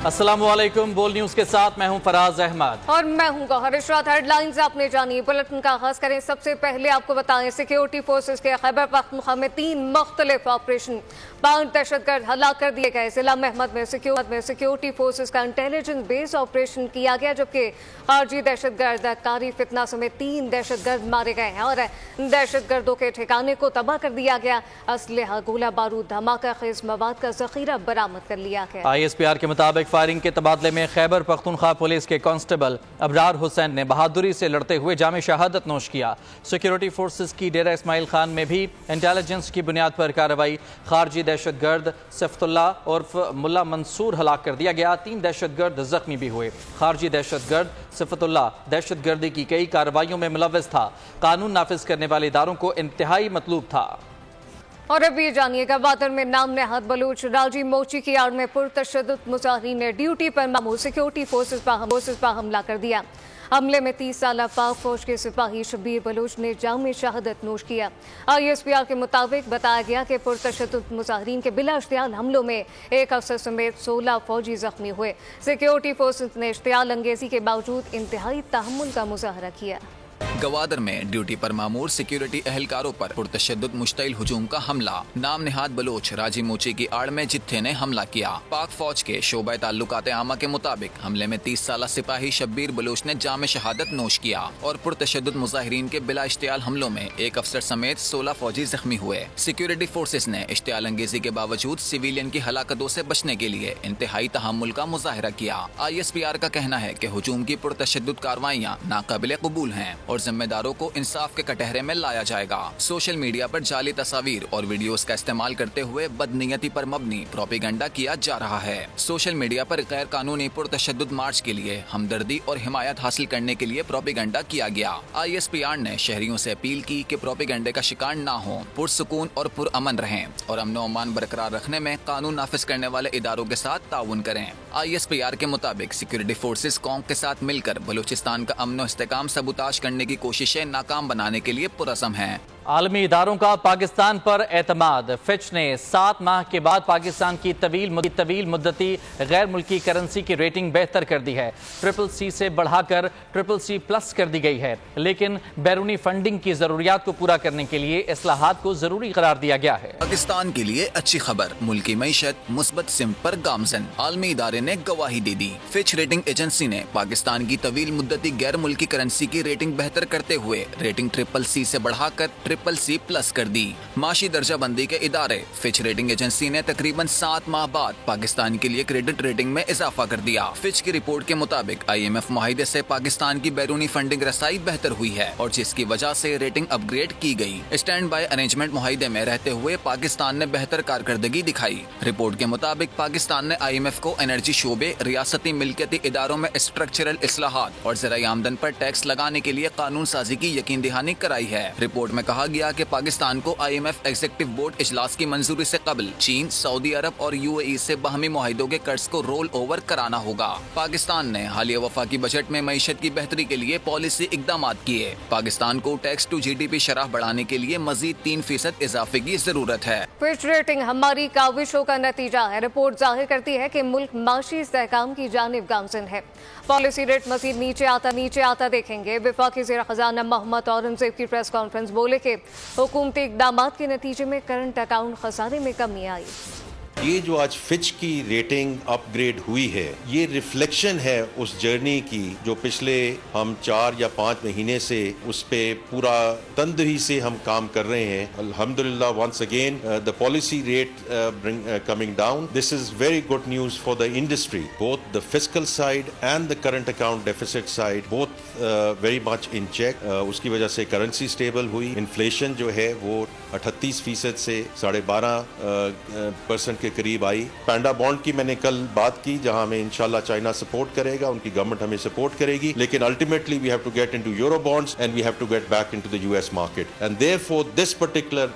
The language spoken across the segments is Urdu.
السلام علیکم، بول نیوز کے ساتھ میں ہوں فراز احمد اور میں ہوں گوہر اشرت۔ ہیڈ لائنز آپ نے جانی، بلٹن کا آغاز کریں۔ سب سے پہلے آپ کو بتائیں سیکیورٹی فورسز کے خیبر پختونخوا میں 3 مختلف آپریشن، 5 دہشت گرد ہلاک کر دیے گئے۔ ضلع محمد میں سیکیورٹی فورسز کا انٹیلیجنس بیس آپریشن کیا گیا، جبکہ خارجی دہشت گرد کاری فتنہ سمیت 3 دہشت گرد مارے گئے ہیں اور دہشت گردوں کے ٹھکانے کو تباہ کر دیا گیا۔ اسلحہ، گولہ بارود، دھماکہ خیز مواد کا ذخیرہ برآمد کر لیا گیا۔ ISPR کے مطابق فائرنگ کے تبادلے میں خیبر پختونخوا پولیس کے کانسٹیبل ابرار حسین نے بہادری سے لڑتے ہوئے جام شہادت نوش کیا۔ سیکیورٹی فورسز کی ڈیرہ اسماعیل خان میں بھی انٹیلیجنس کی بنیاد پر کارروائی، خارجی دہشت گرد صفت اللہ عرف ملا منصور ہلاک کر دیا گیا۔ 3 دہشت گرد زخمی بھی ہوئے۔ خارجی دہشت گرد صفت اللہ دہشت گردی کی کئی کارروائیوں میں ملوث تھا، قانون نافذ کرنے والے اداروں کو انتہائی مطلوب تھا۔ اور اب یہ جانیے گا، گوادر میں نام نہاد بلوچ راجی موچی کی آڑ میں پرتشدد مظاہرین نے ڈیوٹی پر مامور سیکیورٹی فورسز پر حملہ کر دیا۔ حملے میں 30 سالہ پاک فوج کے سپاہی شبیر بلوچ نے جام شہادت نوش کیا۔ ISPR کے مطابق بتایا گیا کہ پرتشدد مظاہرین کے بلا اشتعال حملوں میں 1 افسر سمیت 16 فوجی زخمی ہوئے۔ سیکیورٹی فورسز نے اشتعال انگیزی کے باوجود انتہائی تحمل کا مظاہرہ کیا۔ گوادر میں ڈیوٹی پر مامور سیکیورٹی اہلکاروں پر پرتشدد مشتعل ہجوم کا حملہ۔ نام نہاد بلوچ راجی موچی کی آڑ میں جتھے نے حملہ کیا۔ پاک فوج کے شعبہ تعلقات عامہ کے مطابق حملے میں 30 سالہ سپاہی شبیر بلوچ نے جام شہادت نوش کیا اور پرتشدد مظاہرین کے بلا اشتعال حملوں میں 1 افسر سمیت 16 فوجی زخمی ہوئے۔ سیکیورٹی فورسز نے اشتعال انگیزی کے باوجود سویلین کی ہلاکتوں سے بچنے کے لیے انتہائی تحمل کا مظاہرہ کیا۔ ISPR کا کہنا ہے کہ ہجوم کی پرتشدد کارروائیاں ناقابل قبول ہیں اور ذمہ داروں کو انصاف کے کٹہرے میں لایا جائے گا۔ سوشل میڈیا پر جعلی تصاویر اور ویڈیوز کا استعمال کرتے ہوئے بدنیتی پر مبنی پروپیگنڈا کیا جا رہا ہے۔ سوشل میڈیا پر غیر قانونی پرتشدد مارچ کے لیے ہمدردی اور حمایت حاصل کرنے کے لیے پروپیگنڈا کیا گیا۔ ISPR نے شہریوں سے اپیل کی کہ پروپیگنڈے کا شکار نہ ہوں، پرسکون اور پرامن رہیں اور امن و امان برقرار رکھنے میں قانون نافذ کرنے والے اداروں کے ساتھ تعاون کریں۔ ISPR کے مطابق سیکیورٹی فورسز قوم کے ساتھ مل کر بلوچستان کا امن و استحکام سبوتاژ کرنے کی کوششیں ناکام بنانے کے لیے پرعزم ہیں۔ عالمی اداروں کا پاکستان پر اعتماد۔ فچ نے 7 ماہ کے بعد پاکستان کی طویل مدتی غیر ملکی کرنسی کی ریٹنگ بہتر کر دی ہے۔ CCC سے بڑھا کر CCC+ کر دی گئی ہے، لیکن بیرونی فنڈنگ کی ضروریات کو پورا کرنے کے لیے اصلاحات کو ضروری قرار دیا گیا ہے۔ پاکستان کے لیے اچھی خبر، ملکی معیشت مثبت سمت پر گامزن۔ عالمی ادارے نے گواہی دے دی۔ فچ ریٹنگ ایجنسی نے پاکستان کی طویل مدتی غیر ملکی کرنسی کی ریٹنگ بہتر کرتے ہوئے ریٹنگ CCC سے بڑھا کر CCC+ کر دی۔ معاشی درجہ بندی کے ادارے فچ ریٹنگ ایجنسی نے تقریباً 7 ماہ بعد پاکستان کے لیے کریڈٹ ریٹنگ میں اضافہ کر دیا۔ فچ کی رپورٹ کے مطابق IMF معاہدے سے پاکستان کی بیرونی فنڈنگ رسائی بہتر ہوئی ہے اور جس کی وجہ سے ریٹنگ اپ گریڈ کی گئی۔ اسٹینڈ بائی ارینجمنٹ معاہدے میں رہتے ہوئے پاکستان نے بہتر کارکردگی دکھائی۔ رپورٹ کے مطابق پاکستان نے IMF کو انرجی شعبے، ریاستی ملکیتی اداروں میں اسٹرکچرل اصلاحات اور زرعی آمدن پر ٹیکس لگانے کے لیے قانون سازی کی یقین دہانی کرائی ہے۔ رپورٹ میں کہا گیا کہ پاکستان کو IMF ایگزیکٹو بورڈ اجلاس کی منظوری سے قبل چین، سعودی عرب اور UAE سے باہمی معاہدوں کے قرض کو رول اوور کرانا ہوگا۔ پاکستان نے حالیہ وفاقی بجٹ میں معیشت کی بہتری کے لیے پالیسی اقدامات کیے۔ پاکستان کو ٹیکس ٹو GDP شرح بڑھانے کے لیے مزید 3% اضافے کی ضرورت ہے۔ فچ ریٹنگ ہماری کاوشوں کا نتیجہ ہے۔ رپورٹ ظاہر کرتی ہے کہ ملک معاشی استحکام کی جانب گامزن ہے۔ پالیسی ریٹ مزید نیچے آتا دیکھیں گے۔ وفاقی وزیر خزانہ محمد اورنگزیب کی پریس کانفرنس، بولے کہ حکومتی اقدامات کے نتیجے میں کرنٹ اکاؤنٹ خسارے میں کمی آئی۔ یہ جو آج فچ کی ریٹنگ اپ گریڈ ہوئی ہے، یہ ریفلیکشن ہے اس جرنی کی جو پچھلے ہم 4 یا 5 مہینے سے اس پہ پورا تندہی سے ہم کام کر رہے ہیں۔ الحمدللہ once again the policy rate coming down. This is very good news for the industry. Both the fiscal side and the current account deficit side both very much in check. اس کی وجہ سے کرنسی سٹیبل ہوئی۔ انفلیشن جو ہے وہ 38% سے 12.5% کے قریب آئی۔ پینڈا بانڈ کی میں نے کل بات کی، جہاں ہمیں انشاءاللہ چائنا سپورٹ کرے گا، ان کی گورنمنٹ ہمیں سپورٹ کرے گی، لیکن ultimately we have to get into euro bonds and we have to get back into the US market and therefore this particular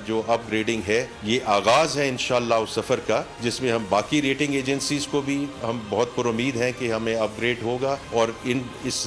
جو اپ گریڈنگ ہے یہ آغاز ہے انشاءاللہ اس سفر کا، جس میں ہم باقی ریٹنگ ایجنسیز کو بھی ہم بہت پر امید ہیں کہ ہمیں اپ گریڈ ہوگا اور اس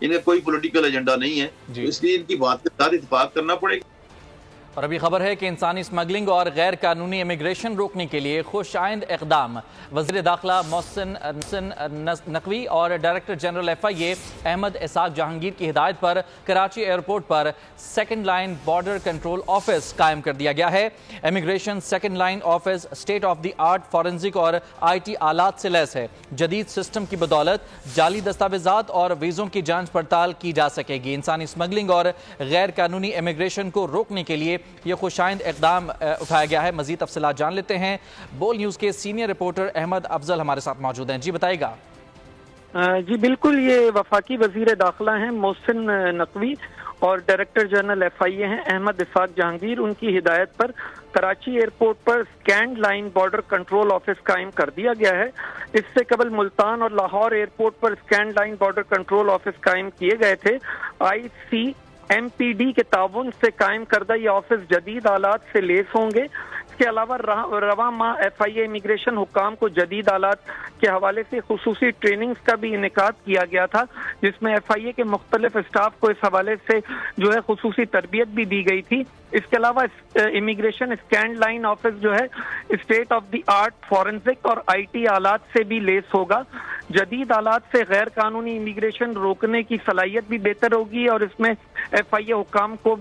ان کا کوئی پولیٹیکل ایجنڈا نہیں ہے، تو اس لیے ان کی بات کے ساتھ اتفاق کرنا پڑے گا۔ اور ابھی خبر ہے کہ انسانی اسمگلنگ اور غیر قانونی امیگریشن روکنے کے لیے خوش آئند اقدام وزیر داخلہ محسن نقوی اور director general FIA Ahmed Ishaq Jahangir کی ہدایت پر کراچی ایئرپورٹ پر second line border control office قائم کر دیا گیا ہے۔ Immigration second line office state of the art forensic اور IT آلات سے لیس ہے۔ جدید سسٹم کی بدولت جعلی دستاویزات اور ویزوں کی جانچ پڑتال کی جا سکے گی۔ انسانی اسمگلنگ اور غیر قانونی امیگریشن کو روکنے کے لیے یہ خوش آئند اقدام اٹھایا گیا ہے۔ مزید تفصیلات جان لیتے ہیں، بول نیوز کے سینئر رپورٹر احمد افضل ہمارے ساتھ موجود ہیں۔ جی بتائے گا۔ جی بالکل، یہ وفاقی وزیر داخلہ ہیں محسن نقوی اور ڈائریکٹر جنرل FIA ہیں احمد اسحاق جہانگیر۔ ان کی ہدایت پر کراچی ایئرپورٹ پر second line border control office قائم کر دیا گیا ہے۔ اس سے قبل ملتان اور لاہور ایئرپورٹ پر second line border control office قائم کیے گئے تھے۔ ICMPD کے تعاون سے قائم کردہ یہ آفس جدید آلات سے لیس ہوں گے۔ اس کے علاوہ رواں ماہ FIA امیگریشن حکام کو جدید آلات کے حوالے سے خصوصی ٹریننگز کا بھی انعقاد کیا گیا تھا، جس میں FIA کے مختلف اسٹاف کو اس حوالے سے خصوصی تربیت بھی دی گئی تھی۔ اس کے علاوہ immigration second line office state of the art forensic اور IT آلات سے بھی لیس ہوگا۔ جدید آلات سے غیر قانونی امیگریشن روکنے کی صلاحیت بھی بہتر ہوگی اور اس میں FIA حکام کو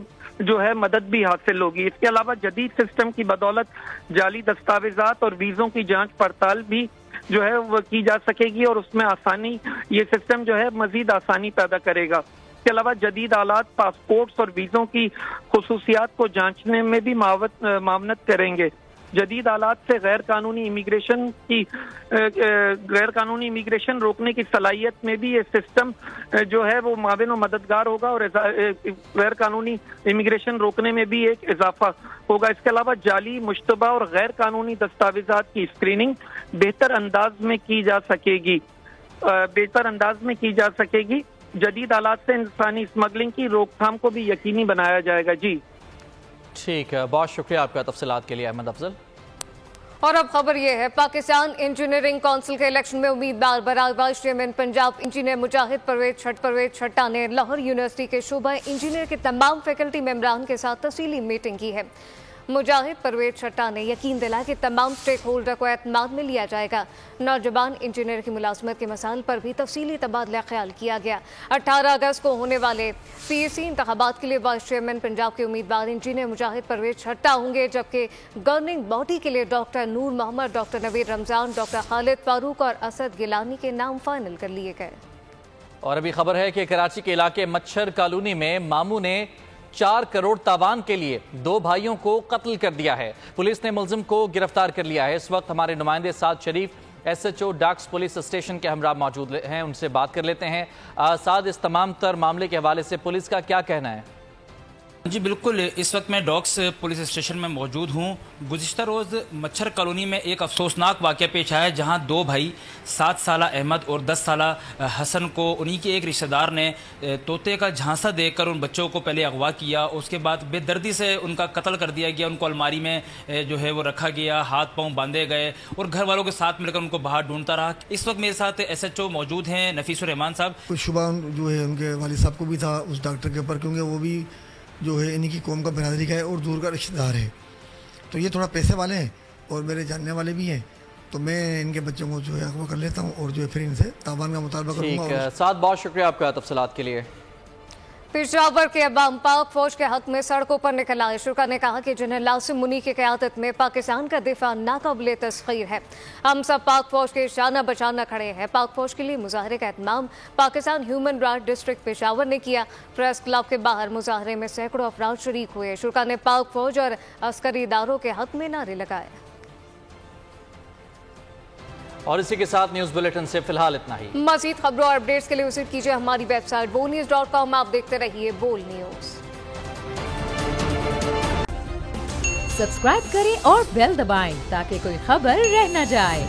مدد بھی حاصل ہوگی۔ اس کے علاوہ جدید سسٹم کی بدولت جعلی دستاویزات اور ویزوں کی جانچ پڑتال بھی وہ کی جا سکے گی اور اس میں آسانی، یہ سسٹم مزید آسانی پیدا کرے گا۔ اس کے علاوہ جدید آلات پاسپورٹس اور ویزوں کی خصوصیات کو جانچنے میں بھی معاونت کریں گے۔ جدید آلات سے غیر قانونی امیگریشن روکنے کی صلاحیت میں بھی یہ سسٹم وہ معاون و مددگار ہوگا اور غیر قانونی امیگریشن روکنے میں بھی ایک اضافہ ہوگا۔ اس کے علاوہ جعلی، مشتبہ اور غیر قانونی دستاویزات کی اسکریننگ بہتر انداز میں کی جا سکے گی۔ جدید آلات سے انسانی اسمگلنگ کی روک تھام کو بھی یقینی بنایا جائے گا۔ جی ٹھیک ہے، بہت شکریہ آپ کا تفصیلات کے لیے احمد افضل۔ اور اب خبر یہ ہے، پاکستان انجینئرنگ کونسل کے الیکشن میں امیدوار برائے وائس چیئرمین پنجاب انجینئر مجاہد پرویز چھٹا نے لاہور یونیورسٹی کے شعبہ انجینئر کے تمام فیکلٹی ممبران کے ساتھ تفصیلی میٹنگ کی ہے۔ مجاہد پرویز چھٹا نے یقین دلایا کہ تمام سٹیک ہولڈر کو اعتماد میں لیا جائے گا۔ نوجوان انجینئر کی ملازمت کے مسائل پر بھی تفصیلی تبادلہ خیال کیا گیا۔ 18 اگست کو ہونے والے PAC انتخابات کے لیے وائس چیئرمین پنجاب کے امیدوار انجینئر مجاہد پرویز چھٹا ہوں گے، جبکہ گورننگ باڈی کے لیے ڈاکٹر نور محمد، ڈاکٹر نوید رمضان، ڈاکٹر خالد فاروق اور اسد گیلانی کے نام فائنل کر لیے گئے۔ اور ابھی خبر ہے کہ کراچی کے علاقے مچھر کالونی میں ماموں نے 4 کروڑ تاوان کے لیے 2 بھائیوں کو قتل کر دیا ہے۔ پولیس نے ملزم کو گرفتار کر لیا ہے۔ اس وقت ہمارے نمائندے سعد شریف SHO ڈاکس پولیس اسٹیشن کے ہمراہ موجود ہیں، ان سے بات کر لیتے ہیں۔ سعد، اس تمام تر معاملے کے حوالے سے پولیس کا کیا کہنا ہے؟ جی بالکل، اس وقت میں ڈاکس پولیس اسٹیشن میں موجود ہوں۔ گزشتہ روز مچھر کالونی میں ایک افسوسناک واقعہ پیش آیا، جہاں 2 بھائی 7 سالہ احمد اور 10 سالہ حسن کو انہی کے ایک رشتہ دار نے طوطے کا جھانسا دے کر ان بچوں کو پہلے اغوا کیا، اس کے بعد بے دردی سے ان کا قتل کر دیا گیا۔ ان کو الماری میں وہ رکھا گیا، ہاتھ پاؤں باندھے گئے اور گھر والوں کے ساتھ مل کر ان کو باہر ڈھونڈتا رہا۔ اس وقت میرے ساتھ SHO موجود ہیں نفیس الرحمان صاحب۔ کچھ شبہ ان کے والد صاحب کو بھی تھا اس ڈاکٹر کے اوپر، کیونکہ وہ بھی انہی کی قوم کا برادری کا ہے اور دور کا رشتہ دار ہے، تو یہ تھوڑا پیسے والے ہیں اور میرے جاننے والے بھی ہیں، تو میں ان کے بچوں کو اغوا کر لیتا ہوں اور پھر ان سے تاوان کا مطالبہ کروں گا۔ سعد، بہت شکریہ آپ کا تفصیلات کے لیے۔ پشاور کے عوام پاک فوج کے حق میں سڑکوں پر نکل آئے۔ شرکا نے کہا کہ جنرل عاصم منی کی قیادت میں پاکستان کا دفاع ناقابل تسخیر ہے۔ ہم سب پاک فوج کے شانہ بشانہ کھڑے ہیں۔ پاک فوج کے لیے مظاہرے کا اہتمام Pakistan human right district Peshawar نے کیا۔ پریس کلب کے باہر مظاہرے میں سینکڑوں افراد شریک ہوئے۔ شرکا نے پاک فوج اور عسکری اداروں کے حق میں نعرے لگائے۔ اور اسی کے ساتھ نیوز بلیٹن سے فی الحال اتنا ہی۔ مزید خبروں اور اپڈیٹس کے لیے وزٹ کیجئے ہماری ویب سائٹ bolnews.com۔ آپ دیکھتے رہیے بول نیوز۔ سبسکرائب کریں اور بیل دبائیں تاکہ کوئی خبر رہ نہ جائے۔